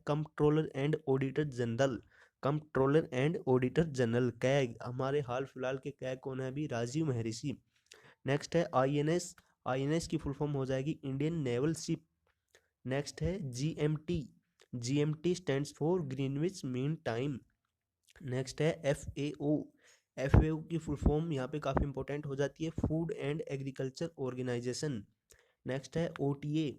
Controller and auditor general. Controller and auditor general CAG, हमारे हाल फिलहाल के कैग कौन है अभी, राजीव महर्षि। नेक्स्ट है आईएनएस, आईएनएस की फुल फॉर्म हो जाएगी इंडियन नेवल शिप। नेक्स्ट है GMT, GMT stands for Greenwich mean time. Next है एफएओ, एफएओ की फुल फॉर्म यहाँ पे काफ़ी इंपॉर्टेंट हो जाती है, food and agriculture organisation. Next है OTA,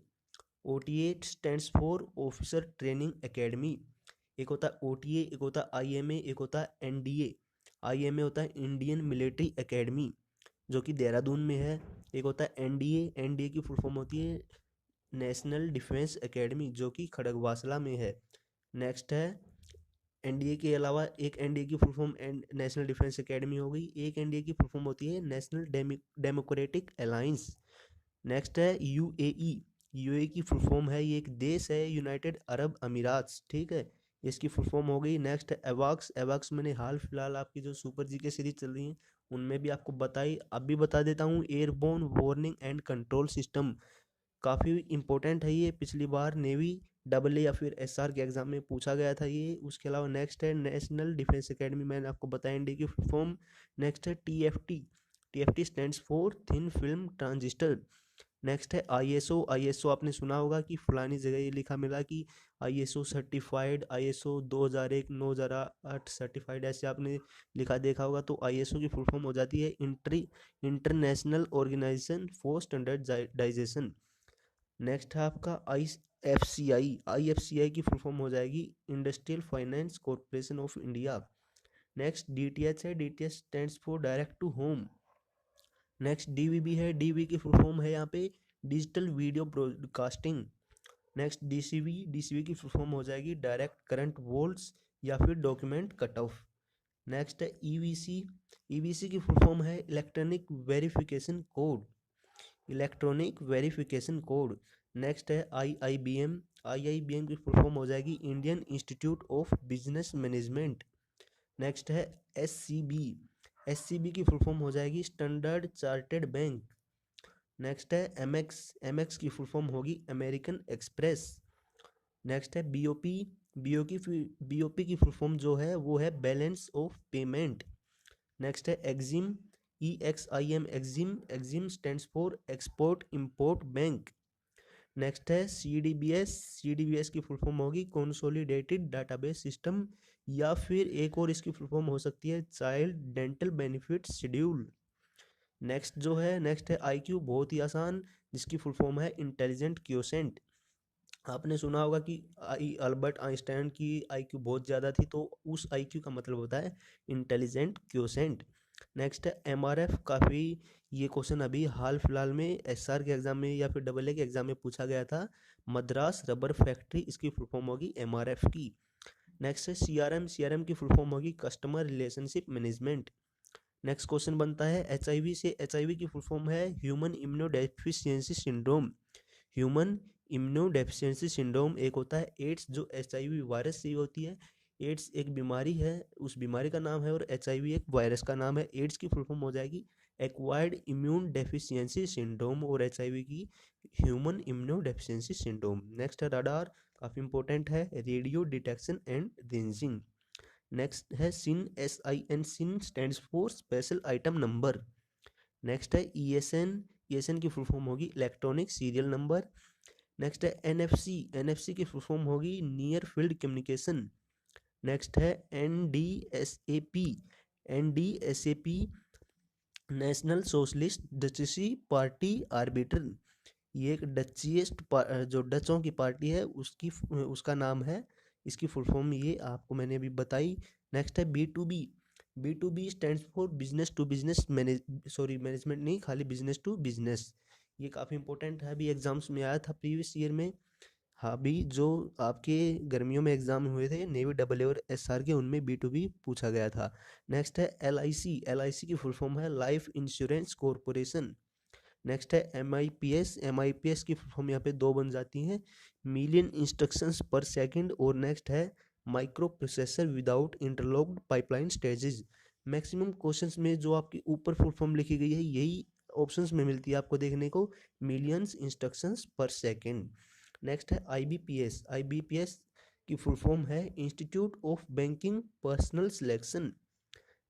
OTA stands for officer training academy. एक होता है ओटीए, एक होता है आईएमए, एक होता है एनडीए। आईएमए होता है इंडियन मिलिट्री एकेडमी जो कि देहरादून में है। एक होता है एनडीए, एनडीए की फुल फॉर्म होती है नेशनल डिफेंस एकेडमी जो कि खड़गवासला में है। नेक्स्ट है एनडीए के अलावा एक एनडीए की full form national defence academy हो गई, एक एनडीए की फुल फॉर्म होती है नेशनल डेमोक्रेटिक अलायंस। नेक्स्ट है यूएई, यूएई की फुल फॉर्म है, ये एक देश है, यूनाइटेड अरब अमीरात्स, ठीक है, इसकी फुल फॉर्म हो गई। नेक्स्ट है एवाक्स, एवाक्स मैंने हाल फिलहाल आपकी जो सुपर जी के सीरीज चल रही है उनमें भी आपको बताई, अब भी बता देता हूँ, airborne warning and control system. काफ़ी इंपॉर्टेंट है ये, पिछली बार नेवी डबल ए या फिर एसआर के एग्जाम में पूछा गया था ये। उसके अलावा नेक्स्ट है नेशनल डिफेंस एकेडमी, मैंने आपको बताया इंडिया की फुल फॉर्म। नेक्स्ट है TFT, TFT stands for thin film transistor. Next है आईएसओ, आईएसओ आपने सुना होगा कि फलानी जगह ये लिखा मिला कि आईएसओ सर्टिफाइड, आईएसओ 2001 2008 सर्टिफाइड, ऐसे आपने लिखा देखा होगा। तो आईएसओ की फुल फॉर्म हो जाती है international organisation for standardisation. Next है आपका आईएफसीआई, आईएफसीआई की फुल फॉर्म हो जाएगी industrial finance corporation of India. Next DTH है, DTH stands for direct to home. Next DVB है, डीवी की फुल फॉर्म है यहाँ पे digital video broadcasting. Next DCB, DCB की फुल फॉर्म हो जाएगी डायरेक्ट करंट वोल्ट्स या फिर डॉक्यूमेंट कट ऑफ। नेक्स्ट है ईवीसी, ईवीसी की फुल फॉर्म है electronic verification code, electronic verification code. Next है आईआईबीएम, आईआईबीएम की फुल फॉर्म हो जाएगी Indian institute of business management. Next है एससीबी, एससीबी की फुल फॉर्म हो जाएगी स्टैंडर्ड चार्टेड बैंक। नेक्स्ट है एमएक्स, एमएक्स की फुल फॉर्म होगी अमेरिकन एक्सप्रेस। नेक्स्ट है बीओपी, बीओपी की फुल फॉर्म जो है वो है बैलेंस ऑफ पेमेंट। नेक्स्ट है EXIM, E X I M, EXIM, EXIM stands for export import bank. Next है C D B S, C D B S की full form होगी consolidated database system, या फिर एक और इसकी फुल फॉर्म हो सकती है child dental benefit schedule. Next जो है, नेक्स्ट है आई क्यू, बहुत ही आसान, जिसकी फुल फॉर्म है इंटेलिजेंट क्योसेंट। आपने सुना होगा कि अल्बर्ट आइंस्टाइन की आईक्यू बहुत ज़्यादा थी, तो उस आईक्यू का मतलब होता है इंटेलिजेंट क्योसेंट। नेक्स्ट है एमआरएफ, काफ़ी ये क्वेश्चन अभी हाल फिलहाल में एसआर के एग्जाम में या फिर डबल ए के एग्जाम में पूछा गया था, मद्रास रबर फैक्ट्री, इसकी फुल फॉर्म होगी एमआरएफ की। नेक्स्ट है सीआरएम, सीआरएम की फुल फॉर्म होगी customer relationship management. Next question बनता है एचआईवी से, एचआईवी की फुल फॉर्म है human immunodeficiency syndrome, human immunodeficiency syndrome. एक होता है एड्स जो एचआईवी वायरस से ही होती है, एड्स एक बीमारी है, उस बीमारी का नाम है, और एचआईवी एक वायरस का नाम है। एड्स की फुल फॉर्म हो जाएगी एक्वायर्ड इम्यून डेफिशिएंसी सिंड्रोम, और एचआईवी की ह्यूमन इम्यूनोडेफिशिएंसी सिंड्रोम। नेक्स्ट है रडार, काफ़ी इंपॉर्टेंट है, radio detection and ranging. Next है SIN, S I N, SIN stands for special item number. Next है ईएसएन, ईएसएन की फुल फॉर्म होगी electronic serial number. Next है NFC, NFC की full form होगी नियर फील्ड कम्युनिकेशन। नेक्स्ट है NDSAP, NDSAP national socialist डचसी party arbiter, ये एक डचिएस्ट जो डचों की पार्टी है उसकी उसका नाम है, इसकी फुल फॉर्म ये आपको मैंने अभी बताई। नेक्स्ट है B to B, B to B stands for business to business management नहीं, खाली बिजनेस टू बिजनेस। ये काफ़ी इंपॉर्टेंट है, अभी एग्जाम्स में आया था प्रीवियस ईयर में। हाँ, अभी जो आपके गर्मियों में एग्जाम हुए थे नेवी डबल ए और एसआर के, उनमें बी टू बी पूछा गया था। नेक्स्ट है एलआईसी, एलआईसी की फुल फॉर्म है लाइफ इंश्योरेंस कॉरपोरेशन। नेक्स्ट है एमआईपीएस, एमआईपीएस की फुल फॉर्म यहाँ पे दो बन जाती हैं, मिलियन इंस्ट्रक्शंस पर सेकंड, और नेक्स्ट है micro processor without interlocked pipeline stages. Maximum questions में जो आपकी ऊपर फुल फॉर्म लिखी गई है यही ऑप्शंस में मिलती है आपको देखने को, millions instructions per second. Next है आईबीपीएस, आईबीपीएस की फुल फॉर्म है institute of banking personnel selection.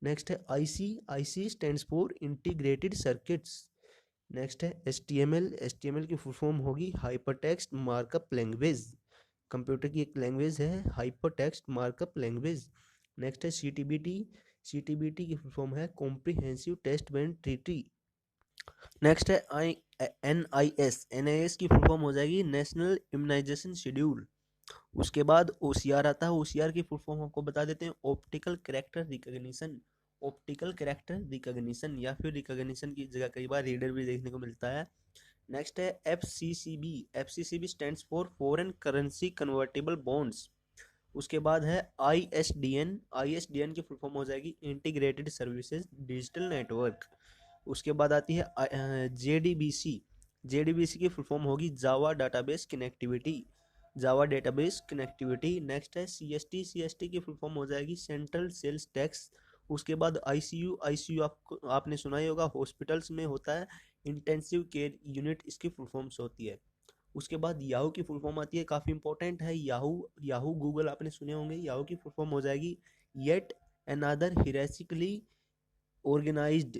Next है IC, IC stands for integrated circuits. Next है एचटीएमएल, एचटीएमएल की फुल फॉर्म होगी हाइपरटेक्स्ट मार्कअप लैंग्वेज। कंप्यूटर की एक लैंग्वेज है हाइपरटेक्स्ट मार्कअप लैंग्वेज। नेक्स्ट है सीटीबीटी, सीटीबीटी की फुल फॉर्म है comprehensive test band treaty. Next है एनआईएस, एनआईएस की फुल फॉर्म हो जाएगी नेशनल इम्यूनाइजेशन शेड्यूल। उसके बाद ओसीआर आता है, ओसीआर की फुल फॉर्म आपको बता देते हैं optical character recognition. Optical character recognition या फिर रिकॉग्निशन की जगह कई बार रीडर भी देखने को मिलता है। नेक्स्ट है FCCB, FCCB stands for foreign currency convertible bonds. उसके बाद है आईएसडीएन, आईएसडीएन की फुल फॉर्म हो जाएगी इंटीग्रेटेड सर्विसेज डिजिटल नेटवर्क। उसके बाद आती है जेडीबीसी, जेडीबीसी की फुल फॉर्म होगी Java database connectivity, Java database connectivity. Next है सीएसटी, सीएसटी की फुल फॉर्म हो जाएगी सेंट्रल सेल्स टैक्स। उसके बाद आईसीयू, आईसीयू आपने सुना ही होगा हॉस्पिटल्स में होता है इंटेंसिव केयर यूनिट, इसकी फुल फॉर्म्स होती है। उसके बाद याहू की फुल फॉर्म आती है, काफ़ी इंपॉर्टेंट है याहू, याहू गूगल आपने सुने होंगे। याहू की फुल फॉर्म हो जाएगी येट अनदर हिराचिकली ऑर्गेनाइज्ड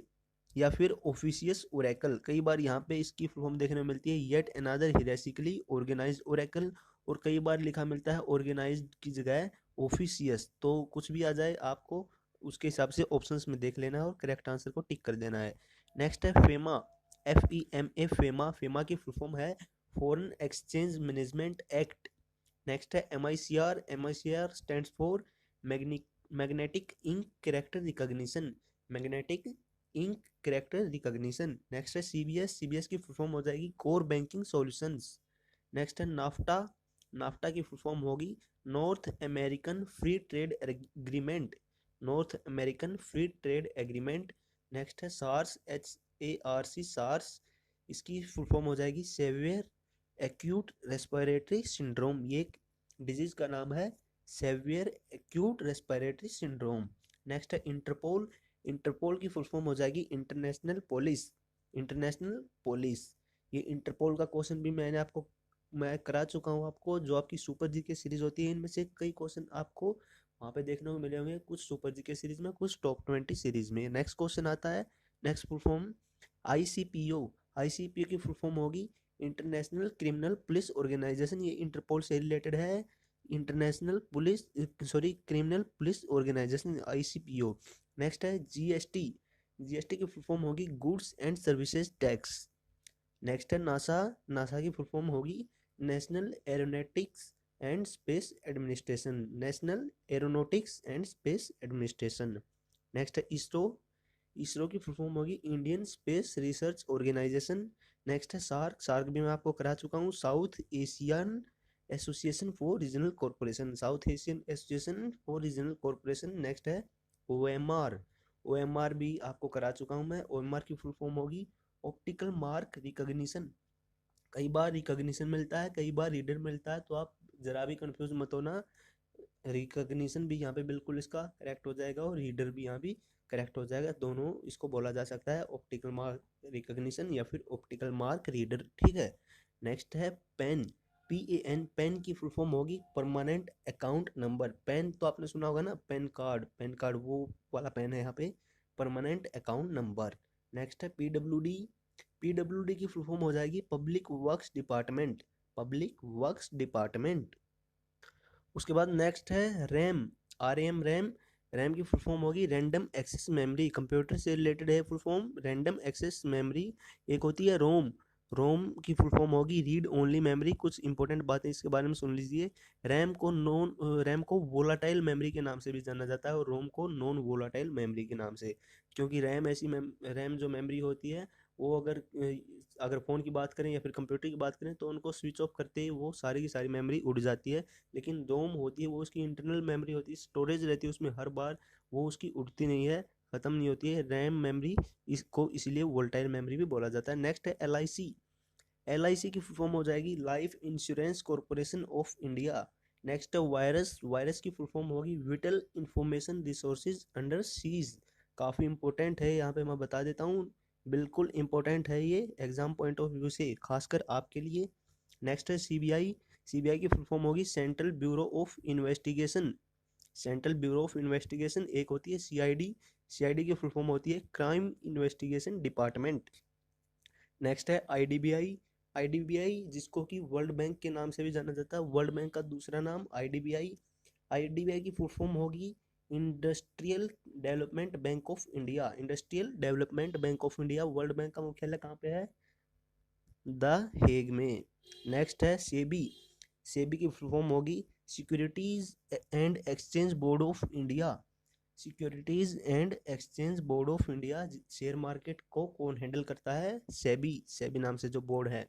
या फिर ऑफिशियस ओरेकल। कई बार यहाँ पे इसकी फुल फॉर्म देखने में मिलती है येट अनदर हिराचिकली ऑर्गेनाइज्ड ओरेकल, और कई बार लिखा मिलता है ऑर्गेनाइज्ड की जगह ऑफिशियस। तो कुछ भी आ जाए आपको उसके हिसाब से ऑप्शंस में देख लेना है और करेक्ट आंसर को टिक कर देना है। नेक्स्ट है फेमा, FEMA, फेमा, फेमा की फुल फॉर्म है foreign exchange management act. Next है MICR, MICR stands for magnetic ink character recognition, magnetic ink character recognition. Next है CBS, CBS की फुल फॉर्म हो जाएगी कोर बैंकिंग सॉल्यूशंस। नेक्स्ट है NAFTA, NAFTA की full form होगी North American free trade agreement, North American free trade agreement. Next है SARS, HARC, SARS, इसकी full form हो जाएगी सेवियर एक्यूट रेस्पिरेटरी सिंड्रोम। ये एक डिजीज का नाम है severe acute respiratory syndrome. Next है इंटरपोल, इंटरपोल की फुल फॉर्म हो जाएगी इंटरनेशनल पुलिस, इंटरनेशनल पुलिस। ये इंटरपोल का क्वेश्चन भी मैं करा चुका हूँ आपको, जो आपकी सुपर जी के सीरीज होती है इनमें से कई क्वेश्चन आपको वहाँ पे देखने को मिले होंगे, कुछ सुपर जी के सीरीज में, कुछ टॉप 20 सीरीज में। नेक्स्ट क्वेश्चन आता है, next full form ICPO, ICPO की फुल फॉर्म होगी इंटरनेशनल क्रिमिनल पुलिस ऑर्गेनाइजेशन। ये इंटरपोल से रिलेटेड है, international police criminal police organisation ICPO। Next है GST, GST की फुल फॉर्म होगी goods and services tax. Next है नासा, नासा की फुल फॉर्म होगी national aeronautics and space administration, national aeronautics and space administration. Next है इसरो, इसरो की full form होगी Indian space research organisation. Next है सार्क, सार्क भी मैं आपको करा चुका हूँ south Asian association for regional corporation, south Asian association for regional corporation. Next है OMR, OMR भी आपको करा चुका हूँ मैं। OMR की फुल फॉर्म होगी ऑप्टिकल मार्क रिकॉग्निशन। कई बार रिकॉग्निशन मिलता है, कई बार रीडर मिलता है, तो आप जरा भी कंफ्यूज मत होना, रिकॉग्निशन भी यहाँ पे बिल्कुल इसका करेक्ट हो जाएगा और रीडर भी यहाँ भी करेक्ट हो जाएगा, दोनों इसको बोला जा सकता है ऑप्टिकल मार्क रिकॉग्निशन या फिर ऑप्टिकल मार्क रीडर, ठीक है। नेक्स्ट है पेन, PAN, पेन की फुल फॉर्म होगी परमानेंट अकाउंट नंबर। पेन तो आपने सुना होगा ना, पेन कार्ड, पेन कार्ड वो वाला पेन है यहाँ पे, परमानेंट अकाउंट नंबर। नेक्स्ट है PWD, PWD की फुल फॉर्म हो जाएगी public works department, public works department. उसके बाद नेक्स्ट है रैम, RAM, रैम, रैम की फुल फॉर्म होगी रैंडम एक्सेस मेमोरी, कंप्यूटर से रिलेटेड है full form random access memory. एक होती है रोम, रोम की फुल फॉर्म होगी रीड ओनली मेमोरी। कुछ इंपॉर्टेंट बातें इसके बारे में सुन लीजिए, रैम को वोलाटाइल मेमोरी के नाम से भी जाना जाता है और रोम को नॉन वोलाटाइल मेमोरी के नाम से, क्योंकि रैम जो मेमोरी होती है वो अगर फ़ोन की बात करें या फिर कंप्यूटर की बात करें तो उनको स्विच ऑफ करते ही वो सारी की सारी मेमोरी उड़ जाती है। लेकिन रोम होती है वो उसकी इंटरनल मेमोरी होती है, स्टोरेज रहती है उसमें, हर बार वो उसकी उड़ती नहीं है, ख़त्म नहीं होती है रैम मेमोरी, इसको इसीलिए वोल्टाइल मेमोरी भी बोला जाता है। नेक्स्ट है LIC, LIC की फुल फॉर्म हो जाएगी life insurance corporation of India. Next है वायरस, वायरस की फुल फॉर्म होगी whittle information resources under seize. काफ़ी इंपॉर्टेंट है, यहाँ पे मैं बता देता हूँ, बिल्कुल इंपॉर्टेंट है ये एग्जाम पॉइंट ऑफ व्यू से, खासकर आपके लिए। नेक्स्ट है CBI, सीबीआई की फुल फॉर्म होगी central bureau of investigation. Central bureau of investigation. एक होती है सीआईडी। सीआईडी की फुल फॉर्म होती है क्राइम इन्वेस्टिगेशन डिपार्टमेंट। नेक्स्ट है आईडीबीआई। आईडीबीआई जिसको कि वर्ल्ड बैंक के नाम से भी जाना जाता है, वर्ल्ड बैंक का दूसरा नाम आईडीबीआई। आईडीबीआई की फुल फॉर्म होगी industrial development bank of India. Industrial development bank of India. World bank का मुख्यालय कहाँ पे है? द हेग में। नेक्स्ट है सेबी। सेबी की फुल फॉर्म होगी securities and exchange board of India. Securities and exchange board of India. Share market को कौन हैंडल करता है? सेबी। सेबी नाम से जो बोर्ड है।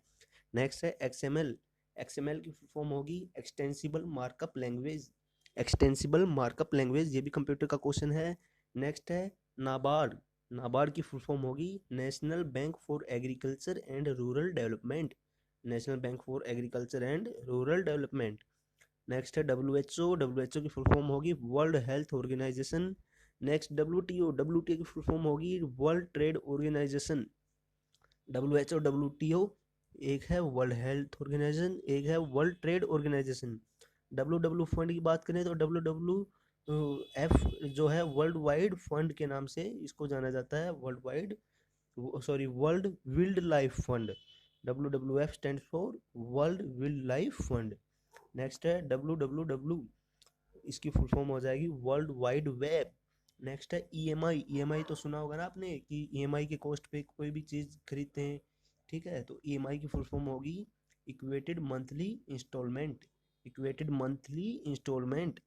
नेक्स्ट है एक्सएमएल। एक्सएमएल की फुल फॉर्म होगी extensible markup language. Extensible markup language, ये भी कंप्यूटर का क्वेश्चन है। नेक्स्ट है नाबार्ड। नाबार्ड की फुल फॉर्म होगी national bank for agriculture and rural development. National bank for agriculture and rural development. Next है डब्ल्यूएचओ। डब्ल्यूएचओ की फुल फॉर्म होगी world health organisation. Next WTO. WTO की फुल फॉर्म होगी world trade organisation. WHO WTO एक है world health organisation, एक है world trade organisation. W W fund की बात करें तो डब्ल्यू डब्ल्यू एफ जो है वर्ल्ड वाइड फंड के नाम से इसको जाना जाता है। World wide, sorry, world wild life fund. W W F stand for world wild life fund. Next है डब्ल्यू डब्ल्यू डब्ल्यू, इसकी फुल फॉर्म हो जाएगी वर्ल्ड वाइड वेब। नेक्स्ट है ईएमआई। ईएमआई तो सुना होगा ना आपने कि ईएमआई के कॉस्ट पे कोई भी चीज़ खरीदते हैं, ठीक है? तो ईएमआई की फुल फॉर्म होगी equated monthly instalment. Equated monthly instalment.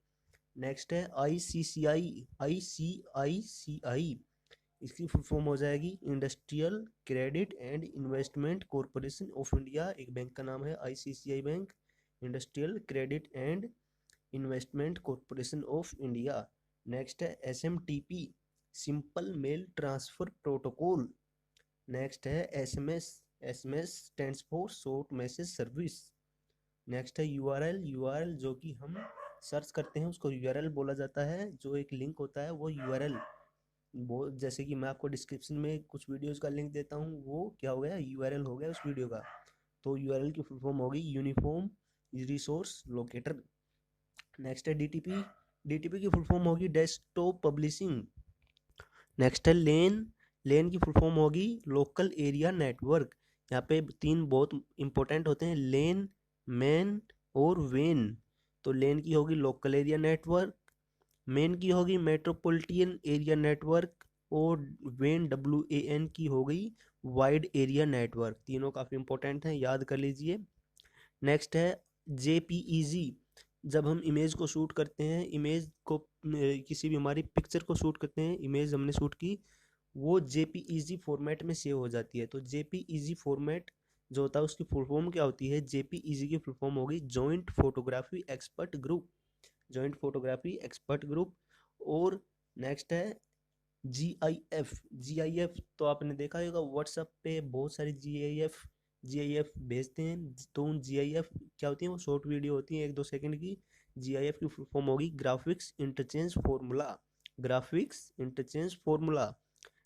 Next है आईसीसीआई। आईसीआईसीआई, इसकी फुल फॉर्म हो जाएगी industrial credit and investment corporation of India. एक बैंक का नाम है ICCI bank, industrial credit and investment corporation of India. Next है SMTP, simple mail transfer protocol. Next है SMS. SMS stands for short message service. Next है URL. URL जो कि हम सर्च करते हैं उसको यूआरएल बोला जाता है। जो एक लिंक होता है वो यूआरएल, वो जैसे कि मैं आपको डिस्क्रिप्शन में कुछ वीडियोस का लिंक देता हूँ, वो क्या हो गया? यूआरएल हो गया उस वीडियो का। तो यूआरएल की फुल फॉर्म होगी यूनिफॉर्म रिसोर्स लोकेटर। नेक्स्ट है डीटीपी। डीटीपी की फुल फॉर्म होगी डेस्कटॉप पब्लिशिंग। नेक्स्ट है लेन। लेन की फुल फॉर्म होगी लोकल एरिया नेटवर्क। यहाँ पे तीन बहुत इंपॉर्टेंट होते हैं, लेन, मैन और वेन। तो लेन की होगी लोकल एरिया नेटवर्क, मेन की होगी मेट्रोपॉलिटन एरिया नेटवर्क, और वेन WAN की हो गई वाइड एरिया नेटवर्क। तीनों काफ़ी इंपॉर्टेंट हैं, याद कर लीजिए। नेक्स्ट है JPEG। जब हम इमेज को शूट करते हैं, इमेज को किसी भी हमारी पिक्चर को शूट करते हैं, इमेज हमने शूट की, वो JPEG फॉर्मेट में सेव हो जाती है। तो JPEG फॉर्मेट जो होता है उसकी फुल फॉर्म क्या होती है? JPEG की फुल फॉर्म होगी joint photography expert group. Joint photography expert group. और नेक्स्ट है GIF। GIF तो आपने देखा होगा व्हाट्सएप पे बहुत सारी GIF भेजते हैं। तो उन GIF क्या होती है? वो शॉर्ट वीडियो होती है 1-2 सेकंड की। GIF की फुल फॉर्म होगी graphics interchange formula. Graphics interchange formula.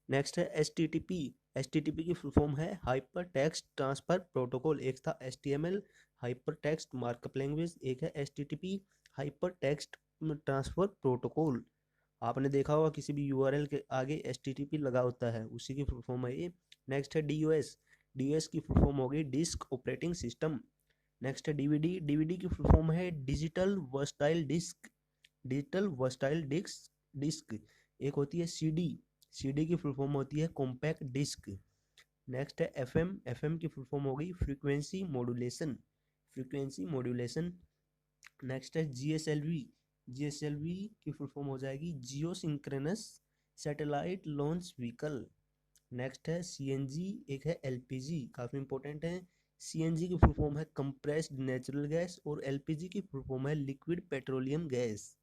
Next है HTTP। HTTP की फुल फॉर्म है हाइपर टेक्स्ट ट्रांसफर प्रोटोकॉल। एक था HTML hyper text markup language, एक है HTTP hyper text transfer protocol. आपने देखा होगा किसी भी यूआरएल के आगे HTTP लगा होता है, उसी की फुल फॉर्म है ये। नेक्स्ट है DOS। DOS की फुल फॉर्म होगी डिस्क ऑपरेटिंग सिस्टम। नेक्स्ट है DVD। DVD की फुल फॉर्म है digital versatile disc. Digital versatile disc disc. एक होती है CD। CD की फुल फॉर्म होती है कॉम्पैक्ट डिस्क। नेक्स्ट है FM। FM की फुल फॉर्म होगी frequency modulation. Frequency modulation. Next है GSLV। GSLV की फुल फॉर्म हो जाएगी geosynchronous satellite launch vehicle. Next है CNG, एक है LPG, काफ़ी इंपॉर्टेंट है। CNG की फुल फॉर्म है कंप्रेस्ड नेचुरल गैस, और LPG की फुल फॉर्म है लिक्विड पेट्रोलियम गैस।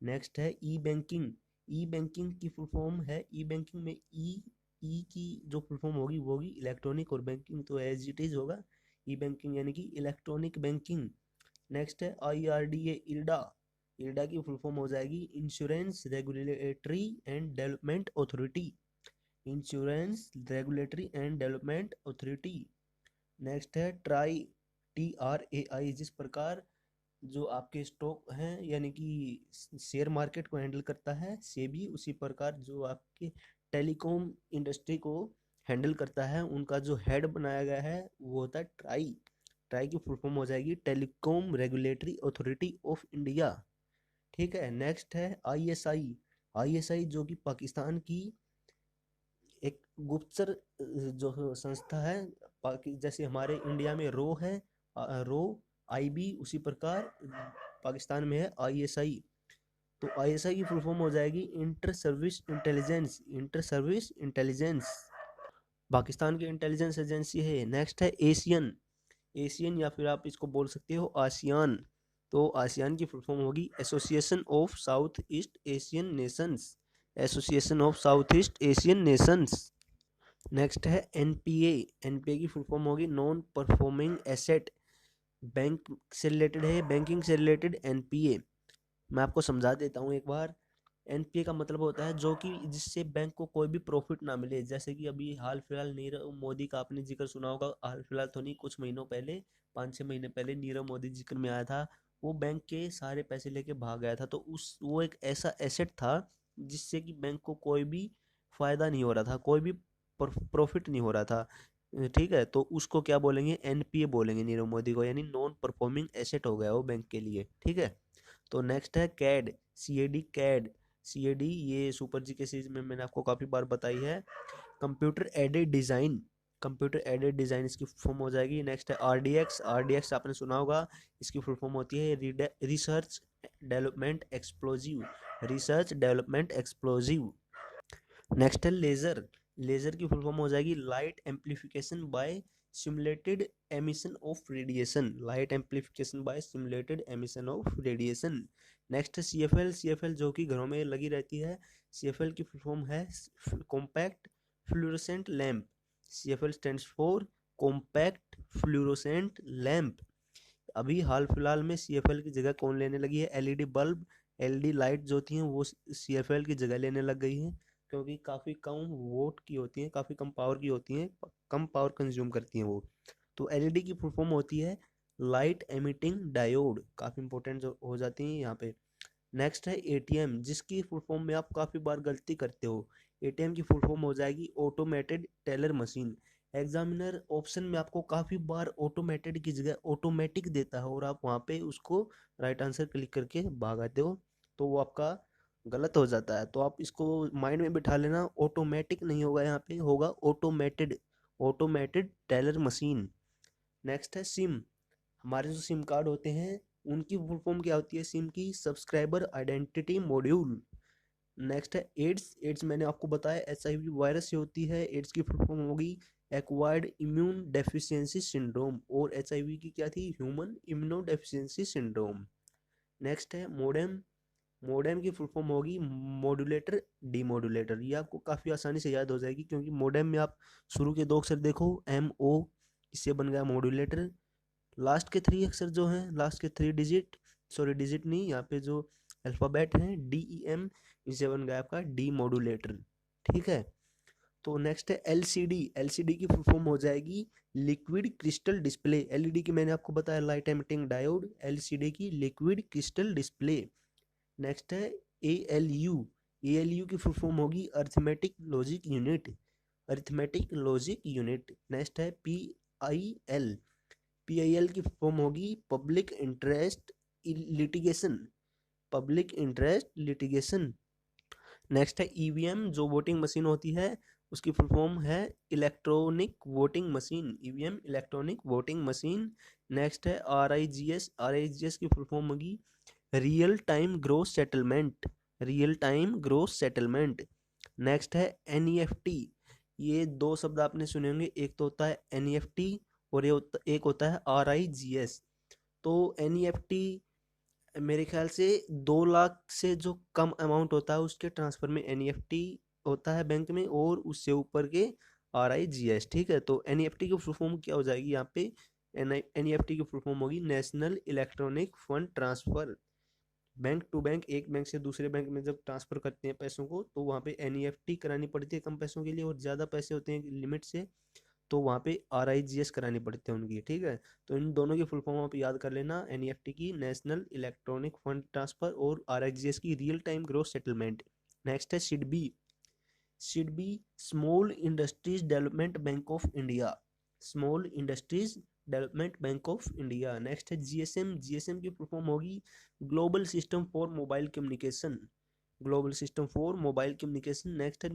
नेक्स्ट है ई बैंकिंग। ई बैंकिंग की फुल फॉर्म है, ई बैंकिंग में ई की जो फुल फॉर्म होगी वो होगी इलेक्ट्रॉनिक, और बैंकिंग तो एज इट इज होगा। ई बैंकिंग यानी कि इलेक्ट्रॉनिक बैंकिंग। नेक्स्ट है IRDA, इल्डा। इल्डा की फुल फॉर्म हो जाएगी insurance regulatory and development authority. Insurance regulatory and development authority. Next है ट्राई। TRAI, जिस प्रकार जो आपके स्टॉक हैं यानी कि शेयर मार्केट को हैंडल करता है सेबी, उसी प्रकार जो आपके टेलीकॉम इंडस्ट्री को हैंडल करता है उनका जो हेड बनाया गया है वो होता है ट्राई। ट्राई की फुल फॉर्म हो जाएगी telecom regulatory authority of India. ठीक है, नेक्स्ट है आईएसआई। आईएसआई जो कि पाकिस्तान की एक गुप्तचर जो संस्था है, जैसे हमारे इंडिया में रो है, रो आईबी, उसी प्रकार पाकिस्तान में है आईएसआई। तो आईएसआई की फुल फॉर्म हो जाएगी inter service intelligence. Inter service intelligence Pakistan की इंटेलिजेंस एजेंसी है। नेक्स्ट है एशियन। एशियन या फिर आप इसको बोल सकते हो आसियान। तो आसियान की फुल फॉर्म होगी association of south east Asian Nations. Association of south east Asian Nations. Next है एनपीए। एनपीए की फुल फॉर्म होगी नॉन परफॉर्मिंग एसेट। बैंक से रिलेटेड है, बैंकिंग से रिलेटेड एनपीए। मैं आपको समझा देता हूँ एक बार। एनपीए का मतलब होता है जो कि जिससे बैंक को कोई भी प्रॉफिट ना मिले। जैसे कि अभी हाल फिलहाल नीरव मोदी का आपने जिक्र सुना होगा, हाल फिलहाल तो नहीं, कुछ महीनों पहले, 5-6 महीने पहले नीरव मोदी जिक्र में आया था। वो बैंक के सारे पैसे लेके भाग गया था, तो उस वो एक ऐसा एसेट था जिससे कि बैंक को कोई भी फायदा नहीं हो रहा था, कोई भी प्रॉफिट नहीं हो रहा था। ठीक है, तो उसको क्या बोलेंगे, एनपीए बोलेंगे नीरव मोदी को, यानी नॉन परफॉर्मिंग एसेट हो गया वो बैंक के लिए। ठीक है, तो नेक्स्ट है कैड। CAD CAD. सीएडी ये सुपर जी के सीरीज में मैंने आपको काफ़ी बार बताई है। Computer aided design. Computer aided design इसकी फॉर्म हो जाएगी। नेक्स्ट है आरडीएक्स। आरडीएक्स आपने सुना होगा, इसकी फुल फॉर्म होती है research development explosive. Research development explosive. Next है लेज़र। लेज़र की फुल फॉर्म हो जाएगी light amplification by simulated emission of radiation. Light amplification by simulated emission of radiation. Next है सीएफएल। सीएफएल जो कि घरों में लगी रहती है। सीएफएल की फुल फॉर्म है compact fluorescent lamp. CFL stands for compact fluorescent lamp. अभी हाल फिलहाल में सीएफएल की जगह कौन लेने लगी है, एलईडी बल्ब, एलईडी लाइट जो होती हैं वो सीएफएल की जगह लेने लग गई हैं, क्योंकि काफ़ी कम वोट की होती हैं, काफ़ी कम पावर की होती हैं, कम पावर कंज्यूम करती हैं वो। तो एलईडी की फुल फॉर्म होती है लाइट एमिटिंग डायोड। काफ़ी इंपॉर्टेंट हो जाती हैं यहाँ पे। नेक्स्ट है एटीएम, जिसकी फुल फॉर्म में आप काफ़ी बार गलती करते हो। एटीएम की फुल फॉर्म हो जाएगी automated teller machine. Examiner option में आपको काफ़ी बार ऑटोमेटेड की जगह ऑटोमेटिक देता है और आप वहाँ पे उसको राइट आंसर क्लिक करके भाग आते हो, तो वो आपका गलत हो जाता है। तो आप इसको माइंड में बिठा लेना, ऑटोमेटिक नहीं होगा, यहाँ पे होगा automated. Automated teller machine. Next है सिम। हमारे जो सिम कार्ड होते हैं उनकी फुल फॉर्म क्या होती है सिम की, सब्सक्राइबर आइडेंटिटी मॉड्यूल। नेक्स्ट है एड्स। एड्स मैंने आपको बताया एचआईवी वायरस से होती है। एड्स की फुल फॉर्म होगी एक्वायर्ड इम्यून डेफिशिएंसी सिंड्रोम, और एचआईवी की क्या थी, human immuno deficiency syndrome. Next है मोडेम। मोडेम की फुल फॉर्म होगी मॉड्यूलेटर डीमॉड्यूलेटर। ये आपको काफ़ी आसानी से याद हो जाएगी, क्योंकि मोडेम में आप शुरू के 2 अक्षर देखो एम ओ, इससे बन गया मॉड्यूलेटर। लास्ट के 3 अक्षर जो हैं, लास्ट के 3 डिजिट, सॉरी डिजिट नहीं, यहाँ पे जो अल्फ़ाबेट हैं DEM, इससे बन गया आपका डी मॉड्यूलेटर। ठीक है, तो नेक्स्ट है एलसीडी। एलसीडी की फुल फॉर्म हो जाएगी लिक्विड क्रिस्टल डिस्प्ले। एलईडी की मैंने आपको बताया लाइट एमिटिंग डायोड, एलसीडी की लिक्विड क्रिस्टल डिस्प्ले। नेक्स्ट है एएलयू। एएलयू की फुल फॉर्म होगी arithmetic logic unit. Arithmetic logic unit. Next है पीआईएल। पीआईएल की फॉर्म होगी public interest litigation. Public interest litigation. Next है ईवीएम, जो वोटिंग मशीन होती है उसकी फुल फॉर्म है electronic voting machine. EVM electronic voting machine. Next है आरआईजीएस। आरआईजीएस की फुल फॉर्म होगी real time gross settlement. Real time gross settlement. Next है एनईएफटी। ये 2 शब्द आपने सुने होंगे, एक तो होता है एनईएफटी और एक होता है आरआईजीएस। तो एनईएफटी मेरे ख्याल से 2 लाख से जो कम अमाउंट होता है उसके ट्रांसफ़र में एनईएफटी होता है बैंक में, और उससे ऊपर के आरआईजीएस। ठीक है, तो एनईएफटी की फुल फॉर्म क्या हो जाएगी यहाँ पे, एनईएफटी की फुल फॉर्म होगी national electronic fund transfer. Bank to bank, एक बैंक से दूसरे बैंक में जब ट्रांसफ़र करते हैं पैसों को, तो वहाँ पे एनईएफटी करानी पड़ती है कम पैसों के लिए, और ज़्यादा पैसे होते हैं लिमिट से तो वहाँ पे RIGS करानी पड़ती है उनकी, ठीक है। तो इन दोनों की फुल फॉर्म आप याद कर लेना, NEFT की नेशनल इलेक्ट्रॉनिक फंड ट्रांसफर और RIGS की real time growth settlement. Next है SIDBI small industries development bank of India, small industries development bank of India. Next है GSM की फुल फॉर्म होगी global system for mobile communication, global system for mobile communication. Next है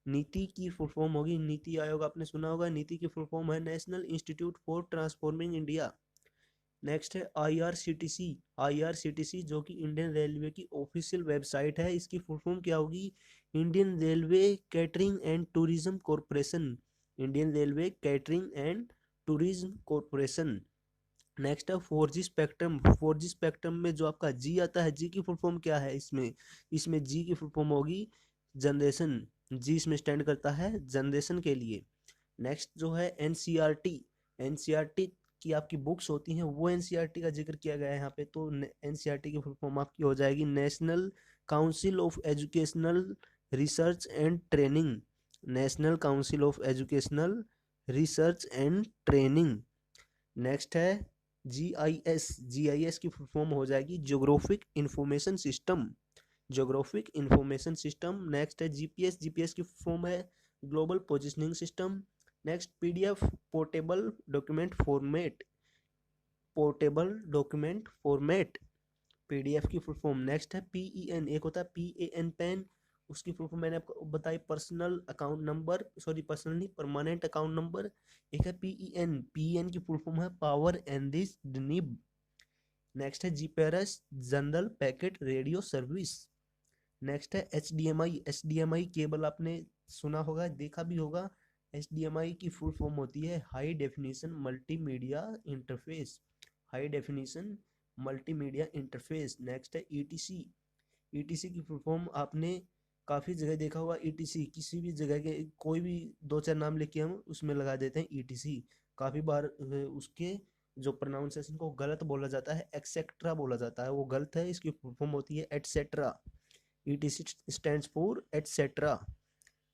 नीति की full form होगी, नीति आयोग आपने सुना होगा, नीति की फुल फॉर्म है national institute for transforming India. Next है IRCTC जो कि इंडियन रेलवे की ऑफिशियल वेबसाइट है, इसकी फुल फॉर्म क्या होगी, Indian railway catering and tourism corporation, Indian railway catering and tourism corporation. Next है 4G स्पेक्ट्रम, 4G स्पेक्ट्रम में जो आपका जी आता है, जी की फुल फॉर्म क्या है, इसमें जी की फुल फॉर्म होगी जनरेशन, जी इसमें स्टैंड करता है जनरेशन के लिए। नेक्स्ट जो है एनसीईआरटी की आपकी बुक्स होती हैं, वो एनसीईआरटी का जिक्र किया गया है यहाँ पे। तो एनसीईआरटी की फुल फॉर्म आपकी हो जाएगी national council of educational research and training, national council of educational research and training. Next है जीआईएस की फुल फॉर्म हो जाएगी geographic information system, geographic information system. Next है जीपीएस की फॉर्म है global positioning system. Next PDF portable document format, portable document format, PDF की full form. Next है PEN, एक होता है PAN पेन, उसकी फुल फॉर्म मैंने आपको बताई personal account number, sorry personal नहीं परमानेंट अकाउंट नंबर। एक है PEN की फुल फॉर्म है पावर एनरिच्ड निब। नेक्स्ट है GPRS general packet radio service. Next है HDMI केबल आपने सुना होगा, देखा भी होगा। HDMI की फुल फॉर्म होती है high definition multimedia interface, high definition multimedia interface. Next है ETC की फुल फॉर्म आपने काफ़ी जगह देखा होगा, ETC किसी भी जगह के कोई भी दो चार नाम लेके हम उसमें लगा देते हैं ETC। काफ़ी बार उसके जो प्रोनाउंसिएशन को गलत बोला जाता है, एक्सेट्रा बोला जाता है, वो गलत है, इसकी फुल फॉर्म होती है etcetera, ETC stands for etcetera.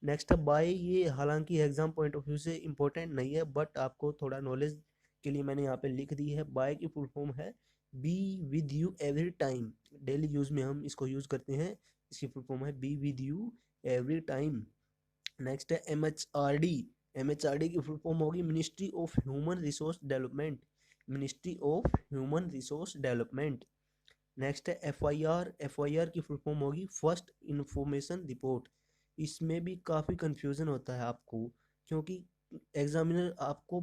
Next है बाय, ये हालांकि एग्जाम पॉइंट ऑफ व्यू से इंपॉर्टेंट नहीं है, बट आपको थोड़ा नॉलेज के लिए मैंने यहाँ पे लिख दी है। बाय की फुल फॉर्म है be with you every time, daily use में हम इसको यूज करते हैं, इसकी फुल फॉर्म है be with you every time. Next है MHRD की फुल फॉर्म होगी ministry of human resource development, ministry of human resource development. Next है FIR की फुल फॉर्म होगी फर्स्ट इंफॉर्मेशन रिपोर्ट। इसमें भी काफ़ी कंफ्यूजन होता है आपको, क्योंकि एग्जामिनर आपको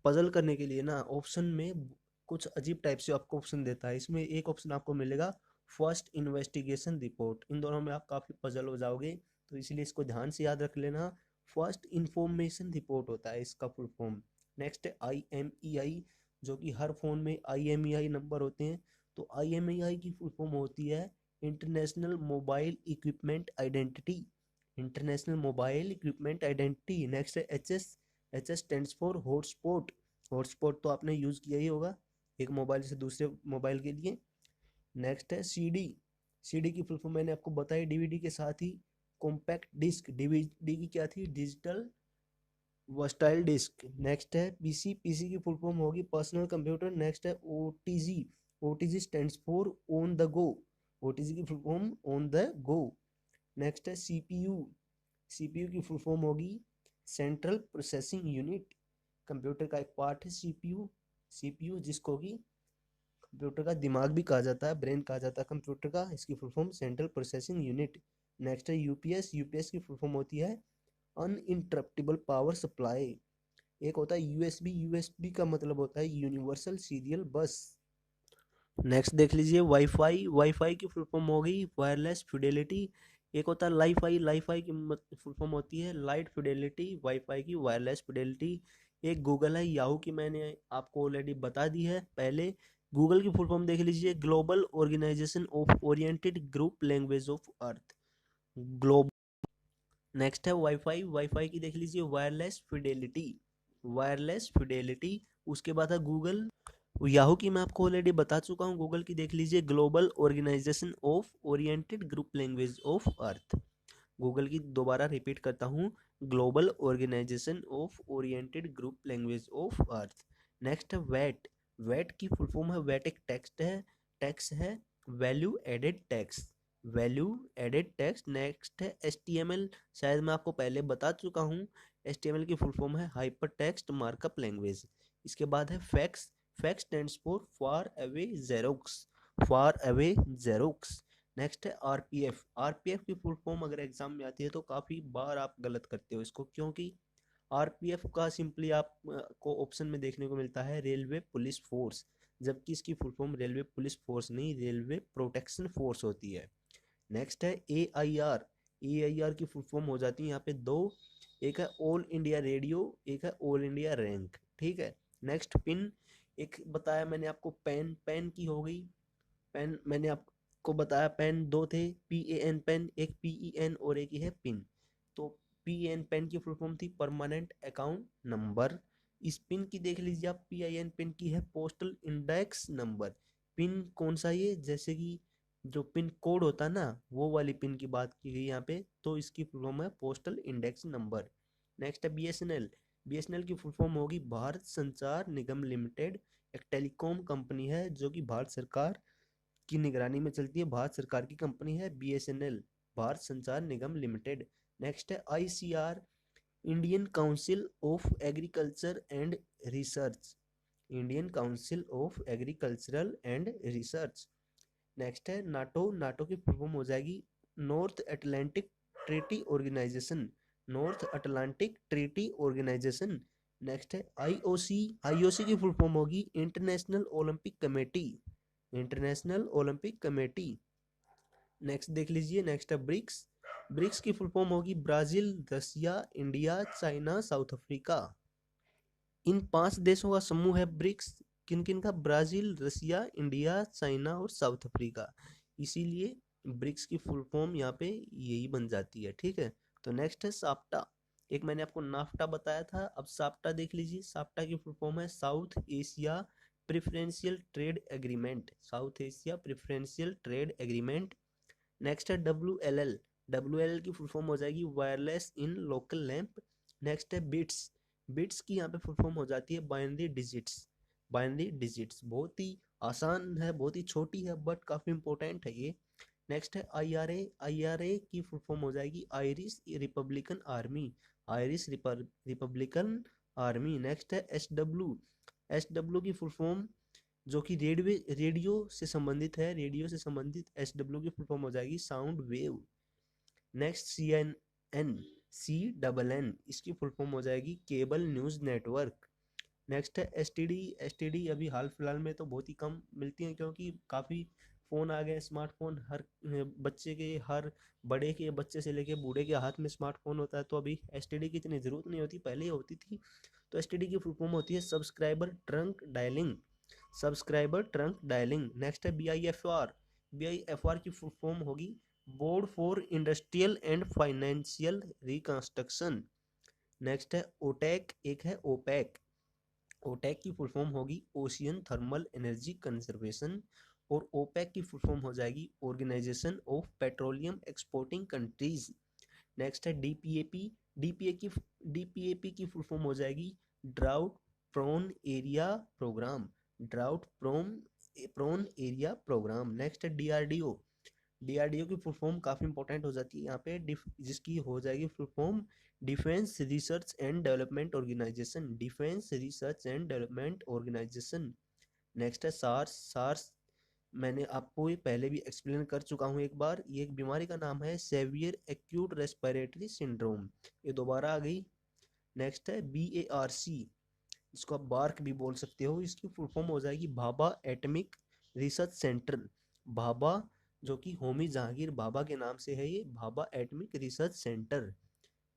पजल करने के लिए ना ऑप्शन में कुछ अजीब टाइप से आपको ऑप्शन देता है। इसमें एक ऑप्शन आपको मिलेगा फर्स्ट इन्वेस्टिगेशन रिपोर्ट, इन दोनों में आप काफ़ी पजल हो जाओगे, तो इसलिए इसको ध्यान से याद रख लेना। फर्स्ट इंफॉर्मेशन रिपोर्ट होता है इसका फुल फॉर्म। नेक्स्ट है IMEI, जो कि हर फोन में IMEI नंबर होते हैं, तो IMEI की फुल फॉर्म होती है international mobile equipment identity, international mobile equipment identity. Next है HS stands for hotspot, hotspot तो आपने यूज़ किया ही होगा एक मोबाइल से दूसरे मोबाइल के लिए। नेक्स्ट है CD की फुल फॉर्म मैंने आपको बताई DVD के साथ ही, कॉम्पैक्ट डिस्क, DVD की क्या थी, डिजिटल वर्सटाइल डिस्क। नेक्स्ट है PC की फुल फॉर्म होगी पर्सनल कंप्यूटर। नेक्स्ट है OTG stands for on the go, OTG की full form on the go. Next है CPU की फुल फॉर्म होगी सेंट्रल प्रोसेसिंग यूनिट, कंप्यूटर का एक पार्ट है CPU जिसको कि कंप्यूटर का दिमाग भी कहा जाता है, ब्रेन कहा जाता है कंप्यूटर का, इसकी full form central processing unit. Next है UPS की फुल फॉर्म होती है अनइंटरप्टेबल पावर सप्लाई। एक होता है USB का मतलब होता है यूनिवर्सल सीरियल बस। नेक्स्ट देख लीजिए वाईफाई की फुल फॉर्म हो गई वायरलेस फिडेलिटी। एक होता है लाईफाई की फुल फॉर्म होती है लाइट फिडेलिटी, वाईफाई की वायरलेस फिडेलिटी। एक गूगल है याहू की, मैंने आपको ऑलरेडी बता दी है पहले। गूगल की फुल फॉर्म देख लीजिए global organisation of oriented group language of earth, globe. Next है वाईफाई की देख लीजिए वायरलेस फिडेलिटी। उसके बाद है गूगल, याहू की मैं आपको ऑलरेडी बता चुका हूँ, गूगल की देख लीजिए global organisation of oriented group language of earth. Google की दोबारा रिपीट करता हूँ, global organisation of oriented group language of earth. Next है वैट। वैट की फुल फॉर्म है, वैट एक टैक्स है, value added tax, value added tax. Next है HTML, शायद मैं आपको पहले बता चुका हूँ, HTML की फुल फॉर्म है हाइपर टेक्स्ट मार्कअप लैंग्वेज। इसके बाद है fax. Fax stands for far away xerox, far away xerox. Next है RPF। RPF की फुल फॉर्म अगर एग्जाम में आती है तो काफ़ी बार आप गलत करते हो इसको, क्योंकि RPF का सिंपली आप को ऑप्शन में देखने को मिलता है रेलवे पुलिस फोर्स, जबकि इसकी full form railway police force नहीं, रेलवे प्रोटेक्शन फोर्स होती है। नेक्स्ट है AIR। AIR की फुल फॉर्म हो जाती है यहाँ पे दो, एक है ऑल इंडिया रेडियो, एक है ऑल इंडिया रैंक, ठीक है। नेक्स्ट पिन, एक बताया मैंने आपको पेन, पेन की हो गई, पेन मैंने आपको बताया पेन दो थे, PAN पेन, एक PEN और एक ही है पिन। तो PAN पेन की फुल फॉर्म थी परमानेंट अकाउंट नंबर। इस पिन की देख लीजिए आप, PIN पिन की है पोस्टल इंडेक्स नंबर। पिन कौन सा, ये जैसे कि जो पिन कोड होता है ना, वो वाली पिन की बात की गई यहाँ पे, तो इसकी फुल फॉर्म है पोस्टल इंडेक्स नंबर। नेक्स्ट है BSNL। BSNL की फुल फॉर्म होगी भारत संचार निगम लिमिटेड, एक टेलीकॉम कंपनी है जो कि भारत सरकार की निगरानी में चलती है, भारत सरकार की कंपनी है BSNL, Bharat Sanchar Nigam limited. Next है ICR, Indian council of agriculture and research, Indian council of agricultural and research. Next है नाटो। नाटो की फुल फॉर्म हो जाएगी north Atlantic treaty organisation, north Atlantic treaty organisation. Next है IOC। IOC की full form होगी international Olympic committee, international Olympic committee. Next देख लीजिए, next है ब्रिक्स। ब्रिक्स की फुल फॉर्म होगी Brazil, Russia, India, China, south Africa. इन 5 देशों का समूह है ब्रिक्स। किन किन का, ब्राजील, रसिया, इंडिया, चाइना और साउथ अफ्रीका। इसीलिए ब्रिक्स की फुल फॉर्म यहाँ पे यही बन जाती है, ठीक है। तो नेक्स्ट है साप्टा। एक मैंने आपको नाफ्टा बताया था, अब साप्टा देख लीजिए। साप्टा की फुल फॉर्म है south Asia preferential trade agreement, south Asia preferential trade agreement. Next है WLL। WLL की फुल फॉर्म हो जाएगी wireless in local lamp. Next है बिट्स। बिट्स की यहाँ पे फुल फॉर्म हो जाती है बाइनरी डिजिट्स, बाइनरी डिजिट्स। बहुत ही आसान है, बहुत ही छोटी है, बट काफ़ी इंपॉर्टेंट है ये। नेक्स्ट है IRA। IRA की फुल फॉर्म हो जाएगी Irish Republican army, Irish Republican army. Next है SW। SW की फुल फॉर्म जो कि रेडियो से संबंधित है, रेडियो से संबंधित SW की फुल फॉर्म हो जाएगी sound wave. Next CNN, CNN, इसकी फुल फॉर्म हो जाएगी केबल न्यूज़ नेटवर्क। नेक्स्ट है STD। STD अभी हाल फिलहाल में तो बहुत ही कम मिलती हैं, क्योंकि काफ़ी फ़ोन आ गए, स्मार्टफोन हर बच्चे के, हर बड़े के, बच्चे से लेके बूढ़े के हाथ में स्मार्टफोन होता है, तो अभी STD की इतनी ज़रूरत नहीं होती, पहले ही होती थी। तो STD की फुल फॉर्म होती है subscriber trunk dialling, subscriber trunk dialling. Next है BIFR। BIFR की फुल फॉर्म होगी board for industrial and financial reconstruction. Next है OTEC, एक है OPEC। OTEC की फुल फॉर्म होगी ओशियन थर्मल एनर्जी कंजर्वेशन, और OPEC की फुल फॉर्म हो जाएगी organisation of petroleum exporting countries. Next है DPAP। DPAP की फुल फॉर्म हो जाएगी drought prone area programme, drought prone area programme. Next है DRDO। DRDO की फुल फॉर्म काफ़ी इंपॉर्टेंट हो जाती है यहाँ पे, जिसकी हो जाएगी full form defence research and development organisation, defence research and development organisation. Next है SARS। SARS मैंने आपको ये पहले भी एक्सप्लेन कर चुका हूँ एक बार, ये एक बीमारी का नाम है सेवियर एक्यूट रेस्पिरेटरी सिंड्रोम, ये दोबारा आ गई। नेक्स्ट है BARC, इसको आप बार्क भी बोल सकते हो, इसकी फुल फॉर्म हो जाएगी Bhabha atomic research centre, Bhabha जो कि होमी जहांगीर भाभा के नाम से है, ये Bhabha atomic research centre.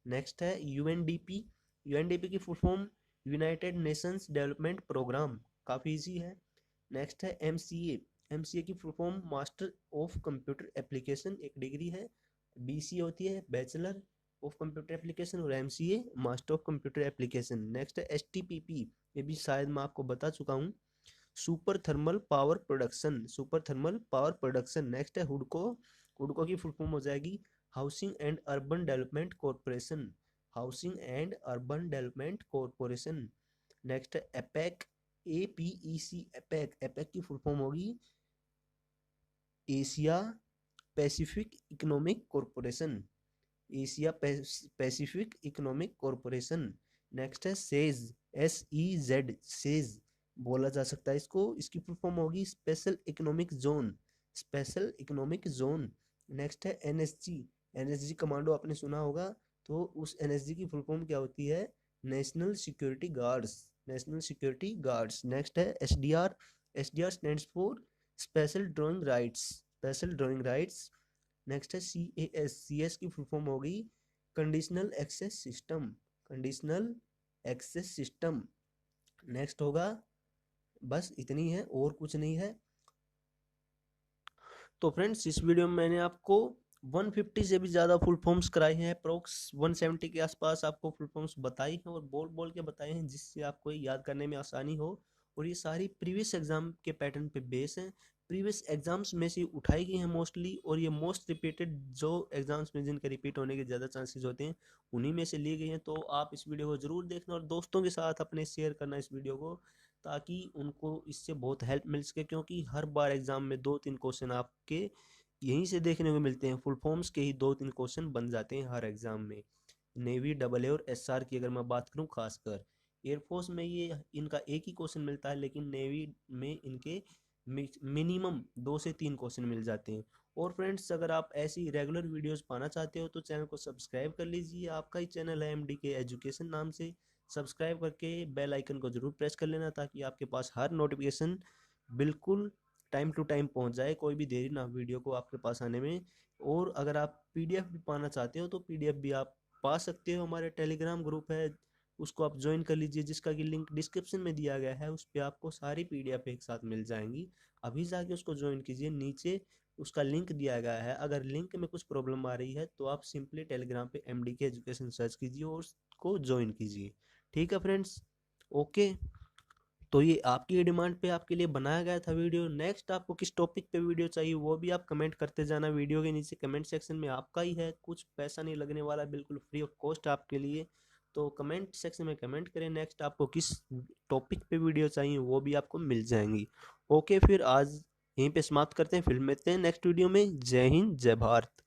Next है UNDP। UNDP की full form United Nations development programme, काफ़ी इजी है। नेक्स्ट है MCA। MCA की full form master of computer application, एक डिग्री है। BCA होती है बैचलर ऑफ कंप्यूटर एप्लीकेशन, और MCA master of computer application. Next है STPP, ये भी शायद मैं आपको बता चुका हूँ, super thermal power production, super thermal power production. Next है हुडको। हुडको की फुल फॉर्म हो जाएगी housing and urban development corporation, housing and urban development corporation. Next है एपेक, APEC, एपेक, एपेक की फुल फॉर्म होगी Asia Pacific economic corporation, Asia Pacific economic corporation. Next है says, SEZ, says बोला जा सकता है इसको, इसकी फुल फॉर्म होगी special economic zone, special economic zone. Next है NSG, NSG कमांडो आपने सुना होगा, तो उस NSG की फुल फॉर्म क्या होती है, national security guards, national security guards. Next है SDR, SDR stands for special drawing rights, special drawing rights. Next है CAS, CS की फुल फॉर्म होगी conditional access system, conditional access system. Next होगा, बस इतनी है और कुछ नहीं है। तो फ्रेंड्स इस वीडियो में मैंने आपको 150 से भी ज़्यादा फुल फॉर्म्स कराए हैं, अप्रोक्स 170 के आसपास आपको फुल फॉर्म्स बताई हैं और बोल बोल के बताए हैं, जिससे आपको याद करने में आसानी हो। और ये सारी प्रीवियस एग्जाम के पैटर्न पे बेस हैं, प्रीवियस एग्जाम्स में से उठाई गई हैं मोस्टली, और ये मोस्ट रिपीटेड जो एग्जाम्स में जिनके रिपीट होने के ज़्यादा चांसेस होते हैं उन्हीं में से ली गई हैं। तो आप इस वीडियो को ज़रूर देखना और दोस्तों के साथ अपने शेयर करना इस वीडियो को, ताकि उनको इससे बहुत हेल्प मिल सके, क्योंकि हर बार एग्जाम में 2-3 क्वेश्चन आपके यहीं से देखने को मिलते हैं, फुल फॉर्म्स के ही 2-3 क्वेश्चन बन जाते हैं हर एग्जाम में। नेवी, AA और SR की अगर मैं बात करूं, खासकर एयरफोर्स में ये इनका एक ही क्वेश्चन मिलता है, लेकिन नेवी में इनके मिनिमम 2 से 3 क्वेश्चन मिल जाते हैं। और फ्रेंड्स अगर आप ऐसी रेगुलर वीडियोस पाना चाहते हो तो चैनल को सब्सक्राइब कर लीजिए, आपका ही चैनल है MDK एजुकेशन नाम से, सब्सक्राइब करके बेल आइकन को जरूर प्रेस कर लेना, ताकि आपके पास हर नोटिफिकेशन बिल्कुल टाइम टू टाइम पहुंच जाए, कोई भी देरी ना वीडियो को आपके पास आने में। और अगर आप PDF भी पाना चाहते हो तो PDF भी आप पा सकते हो, हमारे टेलीग्राम ग्रुप है उसको आप ज्वाइन कर लीजिए, जिसका कि लिंक डिस्क्रिप्शन में दिया गया है, उस पर आपको सारी PDF एक साथ मिल जाएंगी। अभी जाके उसको ज्वाइन कीजिए, नीचे उसका लिंक दिया गया है। अगर लिंक में कुछ प्रॉब्लम आ रही है तो आप सिंपली टेलीग्राम पे MDK एजुकेशन सर्च कीजिए और उसको ज्वाइन कीजिए। ठीक है फ्रेंड्स, ओके। तो ये आपकी डिमांड पे आपके लिए बनाया गया था वीडियो। नेक्स्ट आपको किस टॉपिक पे वीडियो चाहिए वो भी आप कमेंट करते जाना, वीडियो के नीचे कमेंट सेक्शन में आपका ही है, कुछ पैसा नहीं लगने वाला, बिल्कुल फ्री ऑफ कॉस्ट आपके लिए। तो कमेंट सेक्शन में कमेंट करें नेक्स्ट आपको किस टॉपिक पे वीडियो चाहिए, वो भी आपको मिल जाएंगी। ओके, फिर आज यहीं पे समाप्त करते हैं, फिर मिलते हैं नेक्स्ट वीडियो में। जय हिंद, जय भारत।